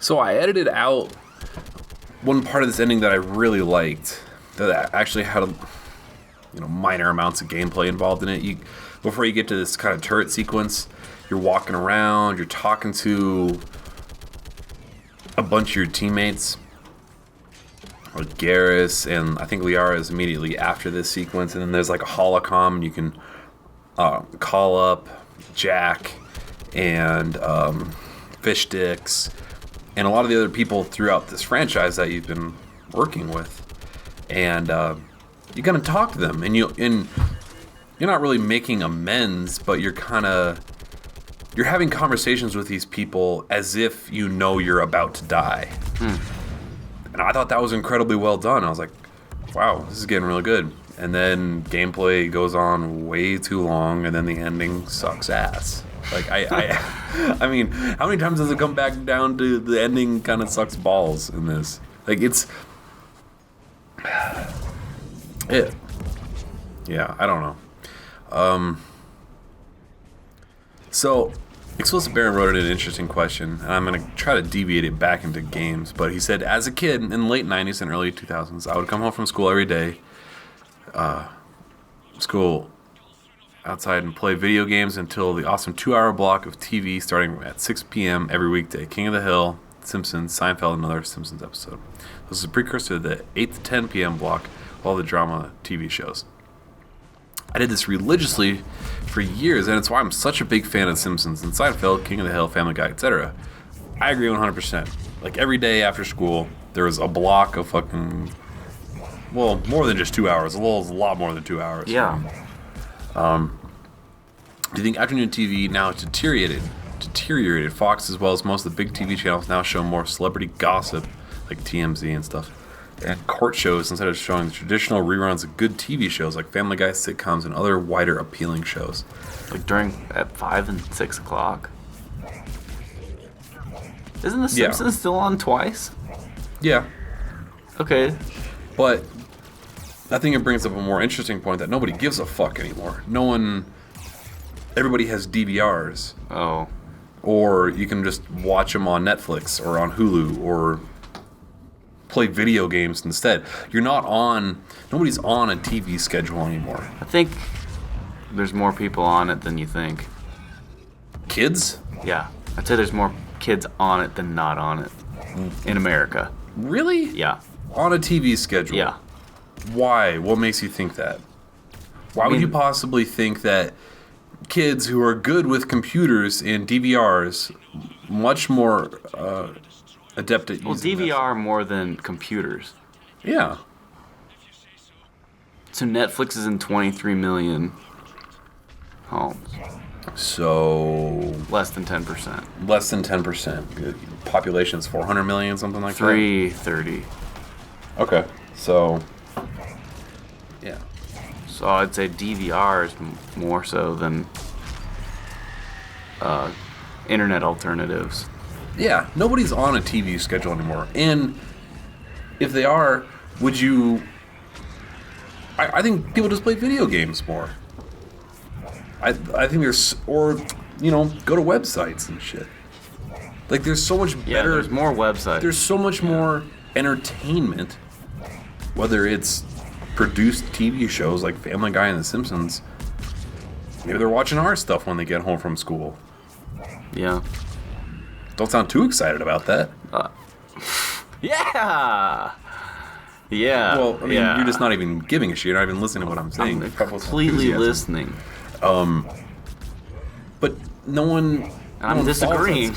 So I edited out one part of this ending that I really liked, that actually had minor amounts of gameplay involved in it. Before you get to this kind of turret sequence, you're walking around, you're talking to a bunch of your teammates, like Garrus, and I think Liara is immediately after this sequence, and then there's like a holocom, and you can call up Jack and Fish Sticks and a lot of the other people throughout this franchise that you've been working with, and you're gonna talk to them, and you're not really making amends, but you're having conversations with these people as if you know you're about to die. And I thought that was incredibly well done. I was like, wow, this is getting really good. And then gameplay goes on way too long, and then the ending sucks ass. Like, I mean, how many times does it come back down to the ending kind of sucks balls in this? Like, yeah, I don't know. So, Explicit Baron wrote an interesting question, and I'm going to try to deviate it back into games. But he said, as a kid in the late 90s and early 2000s, I would come home from school every day, school outside, and play video games until the awesome 2-hour block of TV starting at 6 p.m. every weekday. King of the Hill, Simpsons, Seinfeld, and another Simpsons episode. This is a precursor to the 8 to 10 p.m. block of all the drama TV shows. I did this religiously for years, and it's why I'm such a big fan of Simpsons and Seinfeld, King of the Hill, Family Guy, etc. I agree 100%. Like, every day after school, there was a block of fucking, well, more than just 2 hours. A lot more than 2 hours. Yeah. Do you think afternoon TV now has deteriorated? Fox, as well as most of the big TV channels, now show more celebrity gossip, like TMZ and stuff, and court shows instead of showing the traditional reruns of good TV shows like Family Guy, sitcoms, and other wider appealing shows. Like at 5 and 6 o'clock? Isn't The Simpsons still on twice? Yeah. Okay. But I think it brings up a more interesting point that nobody gives a fuck anymore. Everybody has DVRs. Oh. Or you can just watch them on Netflix or on Hulu or play video games instead. Nobody's on a TV schedule anymore. I think there's more people on it than you think. Kids? Yeah. I'd say there's more kids on it than not on it in America. Really? Yeah. On a TV schedule? Yeah. Why? What makes you think that? Why would you possibly think that kids who are good with computers and DVRs, much more adept at using DVR more than computers. Yeah. So Netflix is in 23 million homes. So less than 10%. Less than 10%. Population's 400 million, something like 330. that. Okay. So yeah. So I'd say DVR is more so than internet alternatives. Yeah, nobody's on a TV schedule anymore. And if they are, would you... I think people just play video games more. I think there's... Or, go to websites and shit. Like, there's so much better... Yeah, there's more websites. There's so much more entertainment, whether it's produced TV shows like Family Guy and The Simpsons. Maybe they're watching our stuff when they get home from school. Yeah. Don't sound too excited about that. Yeah. Yeah. Well, I mean, you're just not even giving a shit. You're not even listening to what I'm saying. I'm completely listening. But no one... I'm disagreeing.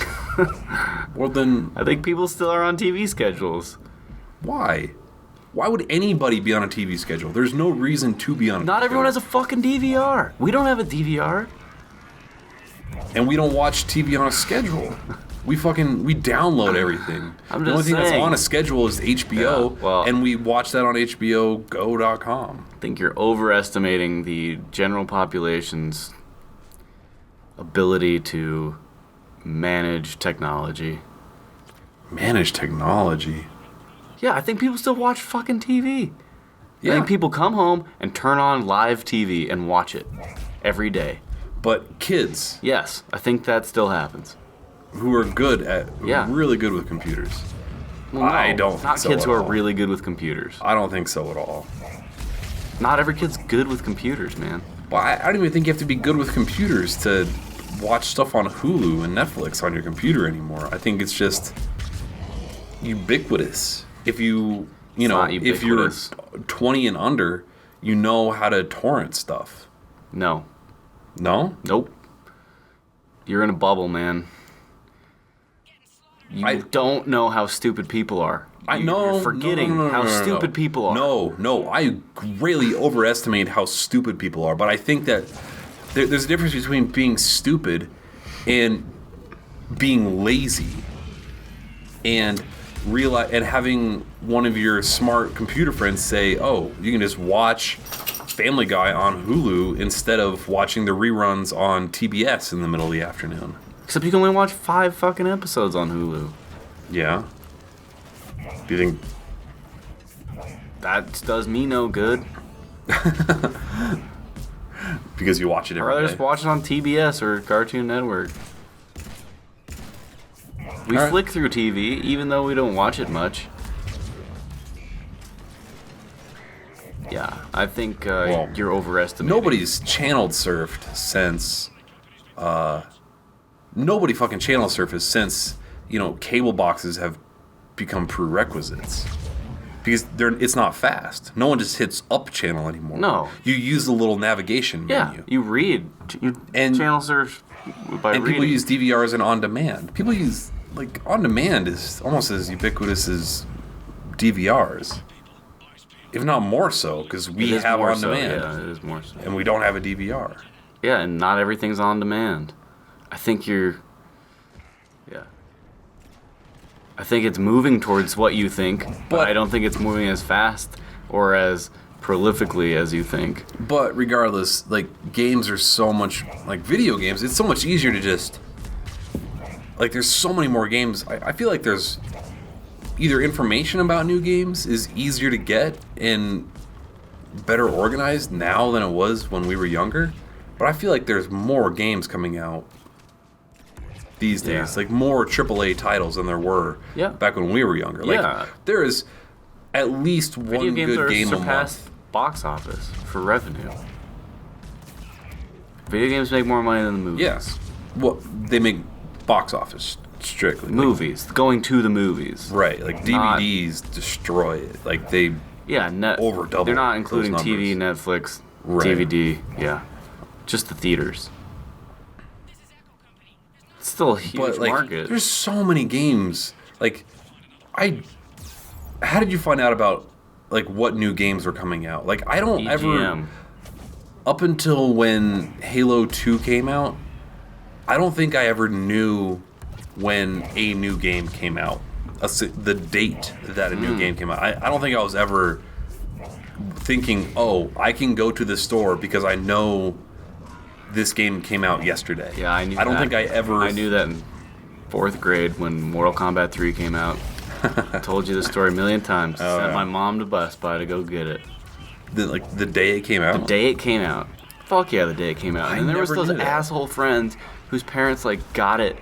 Well, then... I think people still are on TV schedules. Why? Why would anybody be on a TV schedule? There's no reason to be on a Not everyone has a fucking DVR. We don't have a DVR. And we don't watch TV on a schedule. We download everything. The only thing that's on a schedule is HBO, and we watch that on HBOGo.com. I think you're overestimating the general population's ability to manage technology. Manage technology? Yeah, I think people still watch fucking TV. Yeah. I think people come home and turn on live TV and watch it every day. But kids... Yes, I think that still happens. who are good at, really good with computers. Well, no, I don't think not so kids at who are all. really good with computers. I don't think so at all. Not every kid's good with computers, man. Well, I don't even think you have to be good with computers to watch stuff on Hulu and Netflix on your computer anymore. I think it's just ubiquitous. If if you're 20 and under, you know how to torrent stuff. No. No? Nope. You're in a bubble, man. You don't know how stupid people are. You're forgetting how stupid people are. No, I greatly overestimate how stupid people are. But I think that there's a difference between being stupid and being lazy, and having one of your smart computer friends say, "Oh, you can just watch Family Guy on Hulu instead of watching the reruns on TBS in the middle of the afternoon." Except you can only watch 5 fucking episodes on Hulu. Yeah. Do you think that does me no good? Because you watch it every day? Or just watch it on TBS or Cartoon Network. We flick through TV, even though we don't watch it much. Yeah, I think you're overestimating. Nobody's channel surfed since... nobody fucking channel surfes since, cable boxes have become prerequisites. Because it's not fast. No one just hits up channel anymore. No. You use the little navigation menu. Yeah, you read. Channel surf by reading. And people use DVRs and on-demand. People use... on-demand is almost as ubiquitous as DVRs. If not more so, because we have on-demand. Yeah, it is more so. And we don't have a DVR. Yeah, and not everything's on demand. I think I think it's moving towards what you think, but I don't think it's moving as fast or as prolifically as you think. But regardless, games are so much... video games, it's so much easier to just... there's so many more games. I feel like there's... Either information about new games is easier to get and better organized now than it was when we were younger. But I feel like there's more games coming out these days. More AAA titles than there were back when we were younger. There is at least one good game a month. Box office for revenue. Video games make more money than the movies. Yes. Well, they make box office strictly. Movies. Going to the movies. Right. DVDs destroy it. Over double. They're not including TV, Netflix, DVD. Yeah. Just the theaters. It's still a huge market. There's so many games. How did you find out about what new games were coming out? I don't EGM. ever... Up until when Halo 2 came out, I don't think I ever knew when a new game came out. The date that a new game came out. I don't think I was ever thinking, oh, I can go to the store because I know this game came out yesterday. Yeah, I knew that. I don't think I ever... I knew that in 4th grade when Mortal Kombat 3 came out. I told you this story a million times. Sent my mom to Best Buy to go get it. The day it came out? The day it came out. Fuck yeah, the day it came out. And there was those asshole friends whose parents got it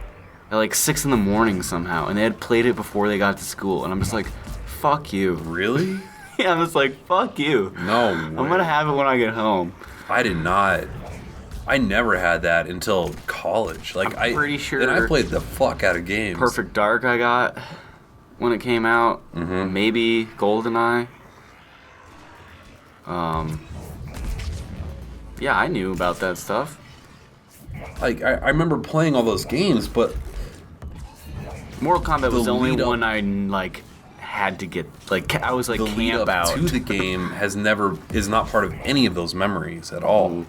at 6 in the morning somehow, and they had played it before they got to school, and I'm just like, fuck you. Really? Yeah, I'm just like, fuck you. No way. I'm gonna have it when I get home. I did not. I never had that until college. I'm pretty sure. And I played the fuck out of games. Perfect Dark I got when it came out. Mm-hmm. Maybe GoldenEye. Yeah, I knew about that stuff. I remember playing all those games, but Mortal Kombat was the only one I had to get. I was the camp lead up out to the game is not part of any of those memories at all.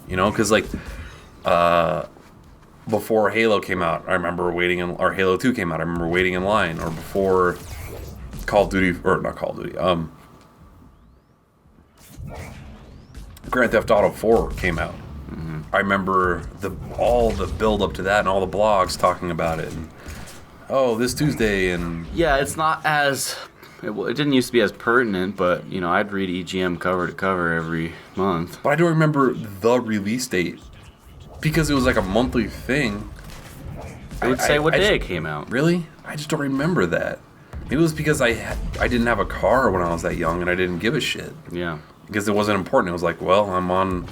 Because before Halo came out, I remember waiting or Halo 2 came out, I remember waiting in line, or before Call of Duty, or not Call of Duty, Grand Theft Auto 4 came out. Mm-hmm. I remember all the build up to that and all the blogs talking about it. And, this Tuesday and... Yeah, it's not as... It didn't used to be as pertinent, but, I'd read EGM cover to cover every month. But I don't remember the release date. Because it was a monthly thing. It would say what day it came out. Really? I just don't remember that. Maybe it was because I didn't have a car when I was that young and I didn't give a shit. Yeah. Because it wasn't important. It was like, well, I'm on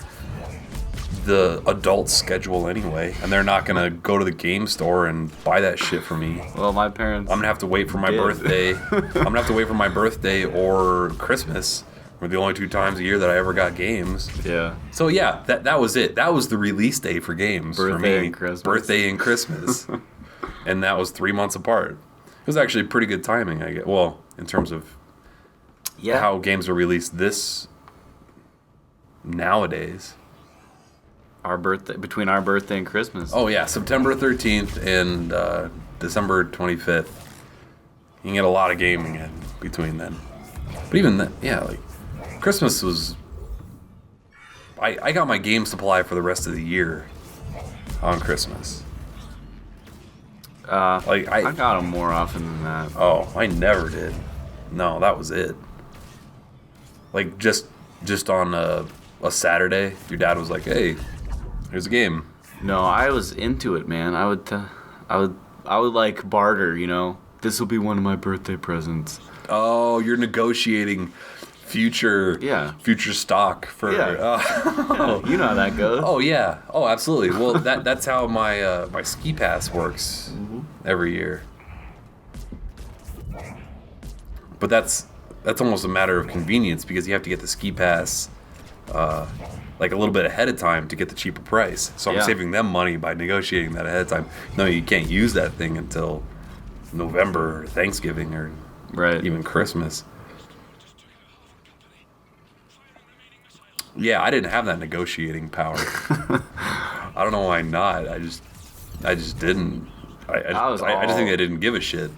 the adult schedule anyway, and they're not gonna go to the game store and buy that shit for me. Well, my parents. I'm gonna have to wait for my birthday. I'm gonna have to wait for my birthday or Christmas. Were the only 2 times a year that I ever got games. Yeah. So yeah, that was it. That was the release day for games for me. And Christmas. Birthday and Christmas. And that was 3 months apart. It was actually pretty good timing, I guess. Well, in terms of how games are released nowadays. Between our birthday and Christmas. Oh yeah, September 13th and December 25th. You can get a lot of gaming in between then. But even then, yeah, like Christmas was. I got my game supply for the rest of the year on Christmas. I got them more often than that. Oh, I never did. No, that was it. Like just on a Saturday, your dad was like, "Hey, here's a game." No, I was into it, man. I would like barter. You know, this will be one of my birthday presents. Oh, you're negotiating future stock for. Yeah, you know how that goes. Oh yeah. Oh, absolutely. Well, that's how my my ski pass works every year. But that's almost a matter of convenience because you have to get the ski pass like a little bit ahead of time to get the cheaper price. So I'm saving them money by negotiating that ahead of time. No, you can't use that thing until November or Thanksgiving or even Christmas. Yeah, I didn't have that negotiating power. I don't know why not. I just didn't. I just think I didn't give a shit.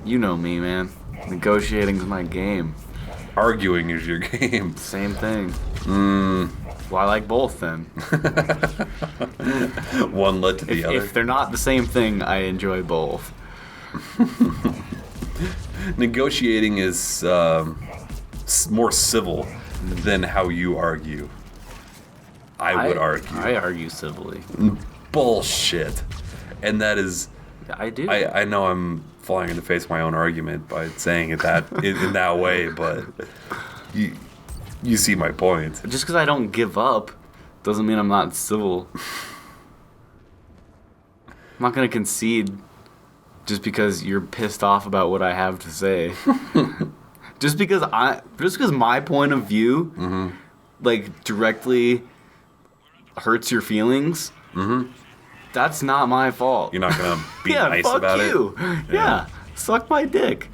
You know me, man. Negotiating's my game. Arguing is your game. Same thing. Well, I like both then. One led to the other. If they're not the same thing, I enjoy both. Negotiating is more civil than how you argue. I would argue. I argue civilly. Bullshit. And that is... I do. I know I'm falling in the face of my own argument by saying it in that way, but you see my point. Just because I don't give up doesn't mean I'm not civil. I'm not going to concede just because you're pissed off about what I have to say. just because my point of view like directly hurts your feelings. That's not my fault. You're not gonna be nice about it. Yeah, suck my dick.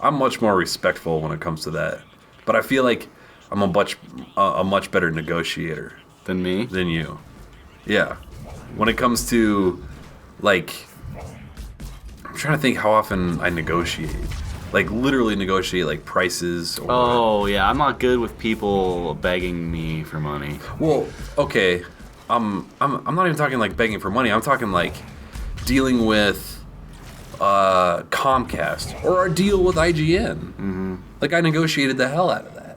I'm much more respectful when it comes to that, but I feel like I'm a much better negotiator than me. Than you. Yeah. When it comes to like, I'm trying to think how often I negotiate. Like literally negotiate like prices. Oh yeah, I'm not good with people begging me for money. Well, okay. I'm not even talking like begging for money. I'm talking like dealing with Comcast or a deal with IGN. Like I negotiated the hell out of that,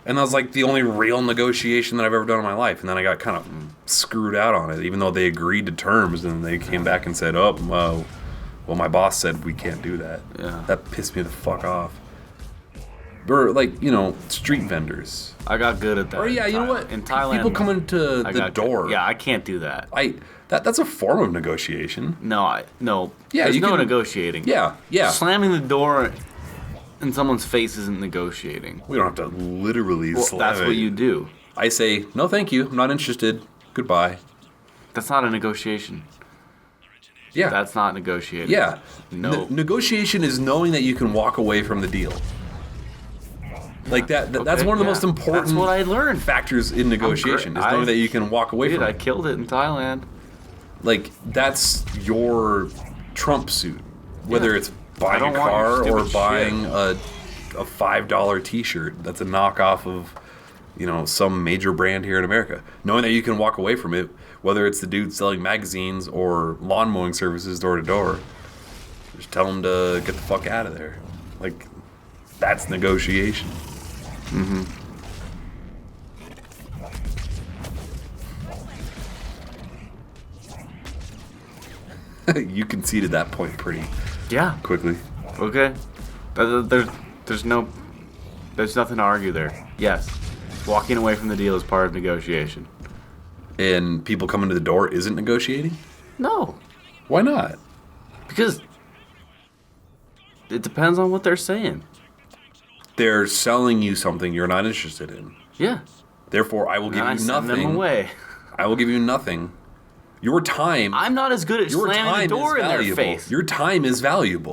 and that was like the only real negotiation that I've ever done in my life. And then I got kind of screwed out on it, even though they agreed to terms, and they came back and said, "Oh, well, my boss said we can't do that." Yeah, that pissed me the fuck off. Or like, you know, street vendors. I got good at that. Or yeah, you know what? In Thailand, people coming to the door. Good. Yeah, I can't do that. That's a form of negotiation. No. Yeah, there's no negotiating. Yeah. Slamming the door in someone's face isn't negotiating. We don't have to literally slam it. That's what you do. I say, no, thank you. I'm not interested. Goodbye. That's not a negotiation. Yeah. That's not negotiating. Yeah. No. Negotiation is knowing that you can walk away from the deal. Like that's one of the most important That's what I learned. factors in negotiation is knowing that you can walk away from it. I killed it in Thailand. Like that's your trump suit. Whether it's buying a car or buying a $5 t-shirt that's a knockoff of, you know, some major brand here in America. Knowing that you can walk away from it, whether it's the dude selling magazines or lawn mowing services door to door. Just tell them to get the fuck out of there. Like that's negotiation. You conceded that point pretty Yeah. quickly. Okay. There's nothing to argue there. Yes. Walking away from the deal is part of negotiation. And people coming to the door isn't negotiating? No. Why not? Because it depends on what they're saying. They're selling you something you're not interested in. Yeah. Therefore, I will give And I you send nothing. them away. I will give you nothing. Your time. I'm not as good at your slamming time the door is in their valuable. face. Your time is valuable.